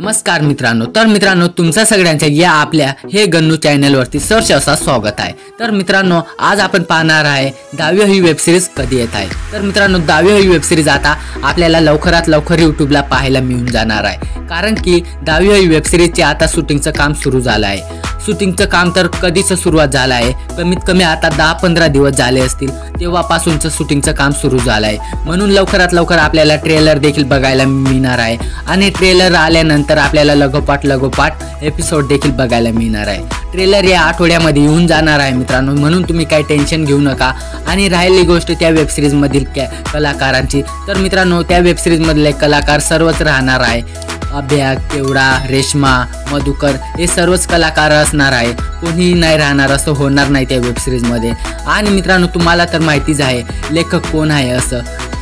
नमस्कार मित्रांनो, तर मित्रांनो तुमच्या सगळ्यांच्या या आपल्या हे गन्नू चॅनलवरती सहर्ष असा स्वागत आहे। तर मित्रांनो आज आपण पाहणार आहे 10वी ही वेब सिरीज कधी येत आहे। तर मित्रांनो 10वी ही वेब सिरीज आता आपल्याला लवकरात लवकर YouTubeला पाहायला मिळून जाणार आहे, कारण की 10वी ही वेब सिरीजचे आता शूटिंगचं काम सुरू झालं आहे। शूटिंगचं काम तर कधीच सुरुवात झालं आहे, कमीत कमी आता 10-15 दिवस झाले असतील तेव्हापासूनचं शूटिंगचं काम सुरू झालं आहे। म्हणून लवकरात लवकर आपल्याला ट्रेलर देखील बघायला मिळणार आहे आणि ट्रेलर आल्यानंतर आपल्याला लगोपाठ एपिसोड देखील बघायला मिळणार आहे। ट्रेलर या आठवड्यामध्ये येऊन जाणार आहे मित्रांनो, म्हणून तुम्ही काही टेन्शन घेऊ नका। आणि राहिली गोष्ट त्या वेब सिरीज मधील कलाकारांची, तर मित्रांनो त्या वेब सिरीज मधले कलाकार सर्वच राहणार आहे। अभ्या, केवडा, रेश्मा, मधुकर हे सर्वच कलाकार असणार आहे, कोणीही नाही राहणार असं होणार नाही त्या वेब सिरीज मध्ये। आणि मित्रांनो तुम्हाला तर माहितीच आहे लेखक कोण आहे, असं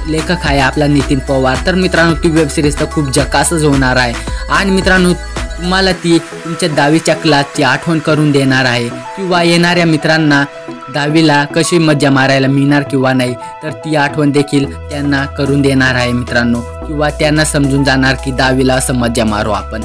लेखक आहे आपला नितीन पवार। तर मित्रांनो ती वेब सिरीज तर खूप झकासच होणार आहे आणि मित्रांनो तुम्हाला ती तुमच्या 10वीच्या क्लासची आठवण करून देणार आहे, किंवा येणाऱ्या मित्रांना 10वीला कशी मज्जा मारायला मिळणार किंवा नाही, तर ती आठवण देखील त्यांना करून देणार आहे मित्रांनो, किंवा त्यांना समजून जाणार की 10वीला असं मज्जा मारू आपण।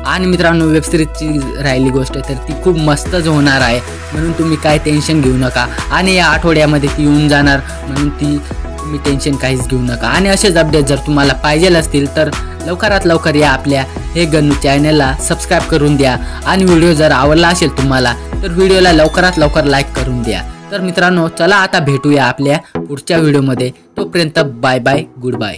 आणि मित्रांनो वेब सिरीजची राहिली गोष्ट तर ती खूप मस्तच होणार आहे, म्हणून तुम्ही काय टेन्शन घेऊ नका। आणि या आठवड्यामध्ये ती येऊन जाणार, म्हणून ती तुम्ही टेन्शन काहीच घेऊ नका। आणि असेच अपडेट जर तुम्हाला पाहिजे असतील तर लवकरात लवकर या आपल्या हे गन्नू चॅनलला सबस्क्राईब करून द्या। आणि व्हिडिओ जर आवडला असेल तुम्हाला तर व्हिडिओला लवकरात लवकर लाईक करून द्या। तर मित्रांनो चला आता भेटूया आपल्या पुढच्या व्हिडिओमध्ये, तोपर्यंत बाय बाय, गुड बाय।